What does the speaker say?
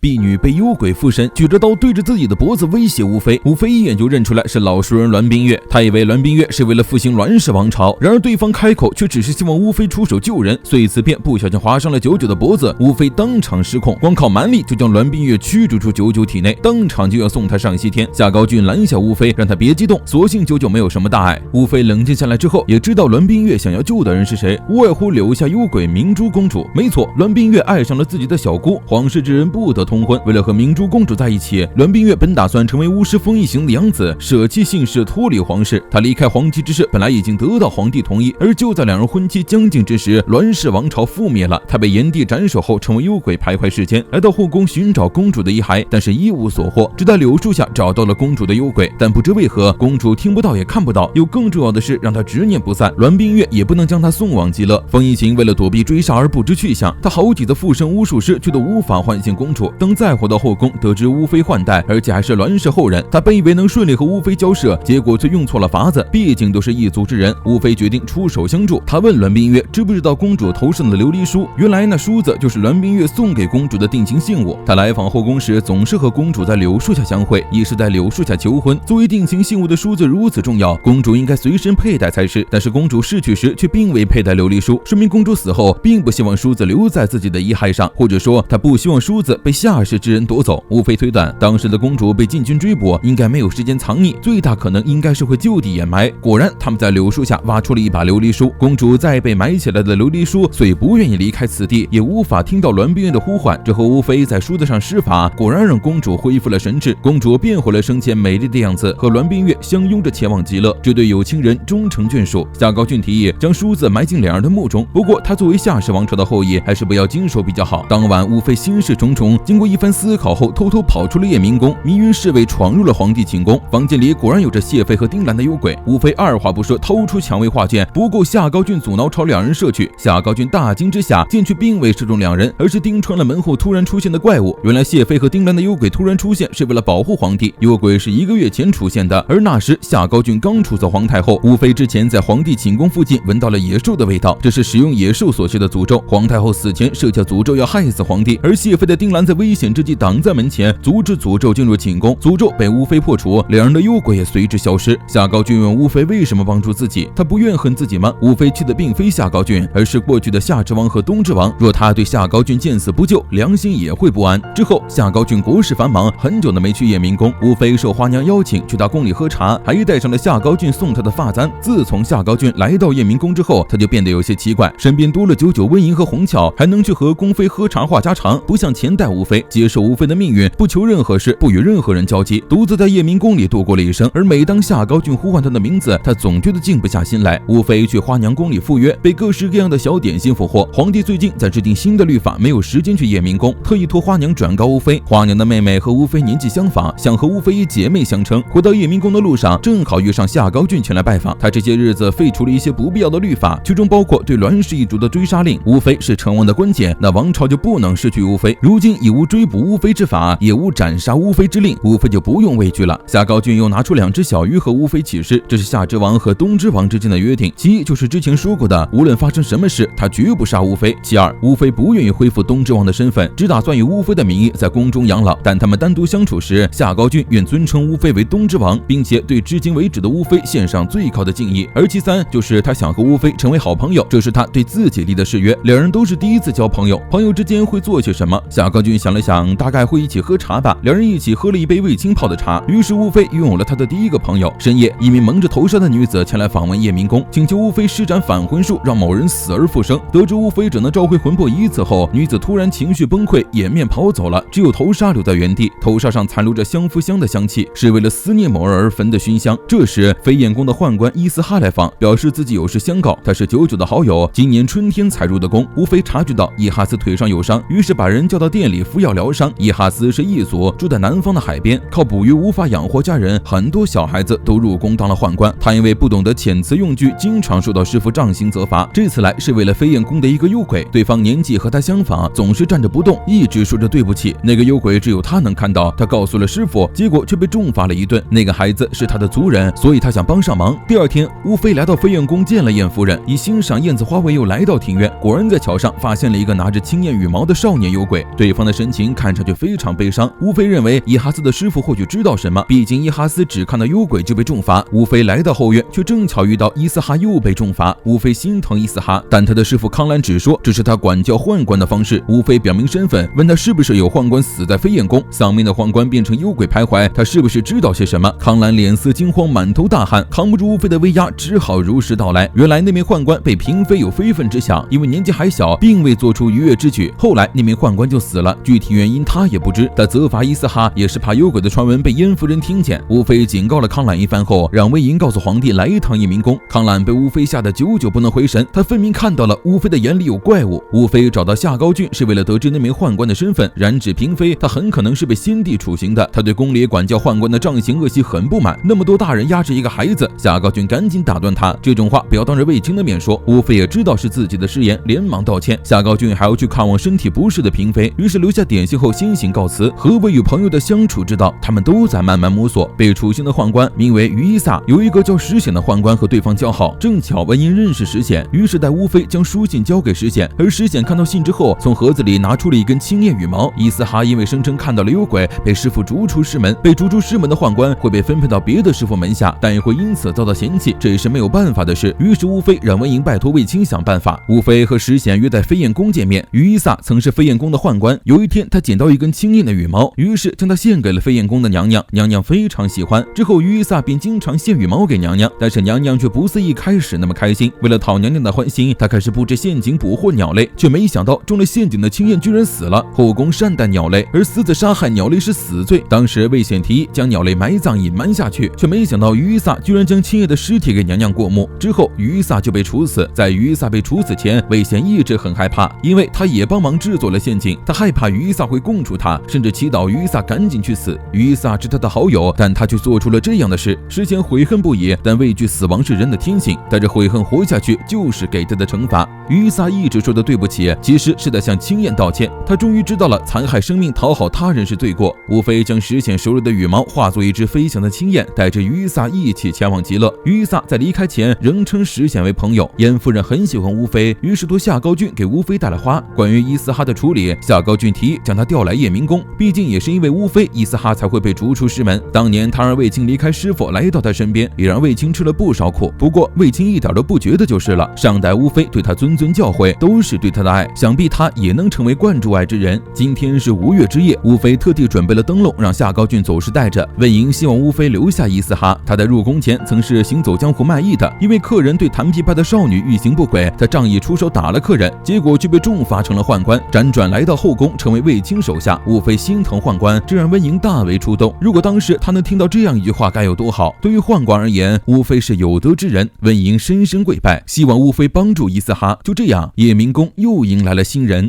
婢女被幽鬼附身，举着刀对着自己的脖子威胁吴非。吴非一眼就认出来是老熟人栾冰月，他以为栾冰月是为了复兴栾氏王朝，然而对方开口却只是希望吴非出手救人，遂此便不小心划伤了九九的脖子。吴非当场失控，光靠蛮力就将栾冰月驱逐出九九体内，当场就要送他上西天。夏高俊拦下吴非，让他别激动，所幸九九没有什么大碍。吴非冷静下来之后，也知道栾冰月想要救的人是谁，无外乎留下幽鬼明珠公主。没错，栾冰月爱上了自己的小姑，皇室之人不得通婚。为了和明珠公主在一起，栾冰月本打算成为巫师封一行的养子，舍弃姓氏，脱离皇室。他离开皇极之事本来已经得到皇帝同意，而就在两人婚期将近之时，栾氏王朝覆灭了。他被炎帝斩首后，成为幽鬼徘徊世间，来到后宫寻找公主的遗骸，但是一无所获，直在柳树下找到了公主的幽鬼，但不知为何公主听不到也看不到。有更重要的是让他执念不散，栾冰月也不能将他送往极乐。封一行为了躲避追杀而不知去向，他好几次附身巫术师，却都无法唤醒公主。等再回到后宫，得知乌妃换代，而且还是栾氏后人，他本以为能顺利和乌妃交涉，结果却用错了法子，毕竟都是一族之人。乌妃决定出手相助，他问栾冰月知不知道公主头上的琉璃书，原来那梳子就是栾冰月送给公主的定情信物。他来访后宫时，总是和公主在柳树下相会，亦是在柳树下求婚。作为定情信物的梳子如此重要，公主应该随身佩戴才是，但是公主逝去时却并未佩戴琉璃书，说明公主死后并不希望梳子留在自己的遗骸上，或者说她不希望梳子被下世之人夺走。乌妃推断，当时的公主被禁军追捕，应该没有时间藏匿，最大可能应该是会就地掩埋。果然，他们在柳树下挖出了一把琉璃书，公主在被埋起来的琉璃书，虽不愿意离开此地，也无法听到栾冰月的呼唤。之后，乌妃在梳子上施法，果然让公主恢复了神智，公主变回了生前美丽的样子，和栾冰月相拥着前往极乐。这对有情人终成眷属。夏高俊提议将梳子埋进两人的墓中，不过他作为夏氏王朝的后裔，还是不要经手比较好。当晚，乌妃心事重重，经过一番思考后，偷偷跑出了夜明宫，迷晕侍卫闯入了皇帝寝宫，房间里果然有着谢妃和丁兰的幽鬼。乌妃二话不说，掏出蔷薇画卷，不顾夏高俊阻挠，朝两人射去。夏高俊大惊之下，箭却并未射中两人，而是钉穿了门后突然出现的怪物。原来谢妃和丁兰的幽鬼突然出现，是为了保护皇帝。幽鬼是1个月前出现的，而那时夏高俊刚出走皇太后。乌妃之前在皇帝寝宫附近闻到了野兽的味道，这是使用野兽所施的诅咒。皇太后死前设下诅咒要害死皇帝，而谢妃的丁兰在危险之际挡在门前，阻止诅咒进入寝宫。诅咒被乌妃破除，两人的幽鬼也随之消失。夏高俊问乌妃为什么帮助自己，他不怨恨自己吗？乌妃气的并非夏高俊，而是过去的夏之王和东之王。若他对夏高俊见死不救，良心也会不安。之后，夏高俊国事繁忙，很久都没去夜明宫。乌妃受花娘邀请去他宫里喝茶，还带上了夏高俊送他的发簪。自从夏高俊来到夜明宫之后，他就变得有些奇怪，身边多了九九温银和红巧，还能去和宫妃喝茶话家常，不像前代乌妃接受乌妃的命运，不求任何事，不与任何人交际，独自在夜明宫里度过了一生。而每当夏高俊呼唤他的名字，他总觉得静不下心来。乌妃去花娘宫里赴约，被各式各样的小点心俘获。皇帝最近在制定新的律法，没有时间去夜明宫，特意托花娘转告乌妃。花娘的妹妹和乌妃年纪相仿，想和乌妃以姐妹相称。回到夜明宫的路上，正好遇上夏高俊前来拜访。他这些日子废除了一些不必要的律法，其中包括对栾氏一族的追杀令。乌妃是成王的关键，那王朝就不能失去乌妃。如今已无追捕乌妃之法，也无斩杀乌妃之令，乌妃就不用畏惧了。夏高俊又拿出2只小鱼和乌妃起誓，这是夏之王和东之王之间的约定。其一就是之前说过的，无论发生什么事，他绝不杀乌妃。其二，乌妃不愿意恢复东之王的身份，只打算以乌妃的名义在宫中养老。但他们单独相处时，夏高俊愿尊称乌妃为东之王，并且对至今为止的乌妃献上最高的敬意。而其三就是他想和乌妃成为好朋友，这是他对自己立的誓约。两人都是第一次交朋友，朋友之间会做些什么？夏高俊想了想，大概会一起喝茶吧。两人一起喝了一杯未浸泡的茶，于是乌妃拥有了他的第一个朋友。深夜，一名蒙着头纱的女子前来访问夜明宫，请求乌妃施展返魂术，让某人死而复生。得知乌妃只能召回魂魄一次后，女子突然情绪崩溃，掩面跑走了，只有头纱留在原地。头纱上残留着香馥香的香气，是为了思念某人而焚的熏香。这时，飞燕宫的宦官伊斯哈来访，表示自己有事相告，他是九九的好友，今年春天才入的宫。乌妃察觉到伊哈斯腿上有伤，于是把人叫到店里服药疗伤。伊哈斯是异族，住在南方的海边，靠捕鱼无法养活家人，很多小孩子都入宫当了宦官。他因为不懂得遣词用句，经常受到师傅杖刑责罚。这次来是为了飞燕宫的一个幽鬼，对方年纪和他相仿，总是站着不动，一直说着对不起。那个幽鬼只有他能看到，他告诉了师傅，结果却被重罚了一顿。那个孩子是他的族人，所以他想帮上忙。第二天，乌妃来到飞燕宫见了燕夫人，以欣赏燕子花为由来到庭院，果然在桥上发现了一个拿着青燕羽毛的少年幽鬼。对方的神情看上去非常悲伤。乌菲认为伊哈斯的师傅或许知道什么，毕竟伊哈斯只看到幽鬼就被重罚。乌菲来到后院，却正巧遇到伊斯哈又被重罚。乌菲心疼伊斯哈，但他的师傅康兰只说这是他管教宦官的方式。乌菲表明身份，问他是不是有宦官死在飞燕宫，丧命的宦官变成幽鬼徘徊，他是不是知道些什么？康兰脸色惊慌，满头大汗，扛不住乌菲的威压，只好如实道来。原来那名宦官被嫔妃有非分之想，因为年纪还小，并未做出逾越之举。后来那名宦官就死了，具体原因他也不知。他责罚伊斯哈也是怕幽鬼的传闻被燕夫人听见。乌菲警告了康兰一番后，让魏婴告诉皇帝来一趟夜明宫。康兰被乌菲吓得久久不能回神，他分明看到了乌菲的眼里有怪物。乌菲找到夏高俊是为了得知那名宦官的身份，然指嫔妃他很可能是被先帝处刑的。他对宫里管教宦官的杖刑恶习很不满，那么多大人压制一个孩子。夏高俊赶紧打断他，这种话不要当着卫青的面说。乌菲也知道是自己的失言，连忙道歉。夏高俊还要去看望身体不适的嫔妃，于是留下点心后先行告辞。何为与朋友的相处之道，他们都在慢慢摸索。被处刑的宦官名为于伊萨，有一个叫石显的宦官和对方交好，正巧文因认识石显，于是带乌菲将书信交给石显。而石显看到信之后，从盒子里拿出了一根青叶羽毛。伊斯哈因为声称看到了幽鬼，被师傅逐出师门。被逐出师门的宦官会被分配到别的师傅门下，但也会因此遭到嫌弃，这也是没有办法的事。于是乌菲让文莹拜托卫青想办法。乌菲和石显约在飞燕宫见面。于伊萨曾是飞燕宫的宦官，有一天他捡到一根青叶的羽毛，于是将它献给了飞燕宫的娘娘，娘娘非常喜欢。之后于伊萨便经常献羽毛给娘娘，但是娘娘却不似一开始那么开心。为了讨娘娘的欢心，他开始布置陷阱捕获鸟类，却没想到中了陷阱的青燕居然死了。后宫善待鸟类，而私自杀害鸟类是死罪。当时魏显提议将鸟类埋葬隐瞒下去，却没想到于伊萨居然将青叶的尸体给娘娘过目。之后于伊萨就被处死。在于伊萨被处死前，魏显一直很害怕，因为他也帮忙制作了陷阱，他害怕于伊萨会供出他，甚至祈祷于伊萨赶紧去死。于伊萨是他的好友，但他却做出了这样的事。事前悔恨不已，但畏惧死亡是人的天性，带着悔恨活下去就是给他的惩罚。于伊萨一直说的对不起，其实是在向青燕道歉。他终于知道了残害生命讨好他人是罪过。乌菲将石显手里的羽毛化作一只飞翔的青燕，带着于伊萨一起前往极乐。于伊萨在离开前仍称石显为朋友。燕夫人很喜欢乌菲，于是托夏高俊给乌菲带了花。关于伊斯哈的处理，夏高俊提议将他调来夜明宫，毕竟也是因为乌菲，伊斯哈才会被逐出师门。当年他让卫青离开师傅来到他身边，也让卫青吃了不少苦。不过卫青一点都不觉得就是了，上代乌菲对他谆谆教诲，都是对他的爱，想必他也能成为灌注爱之人。今天是5月之夜，乌菲特地准备了灯笼，让夏高俊走时带着。魏莹希望乌菲留下伊斯哈，他在入宫前曾是行走江湖卖艺的，因为客人对弹琵琶的少女欲行不轨，他仗义出手打了客人，结果却被重罚成了宦官，辗转来到后宫，成为卫青手下。乌菲心疼宦官，这让温莹大为触动。如果当时他能听到这样一句话，该有多好！对于宦官而言，乌菲是有德之人。温莹深深跪拜，希望乌菲帮助伊斯哈。就这样，夜明宫又迎来了新人。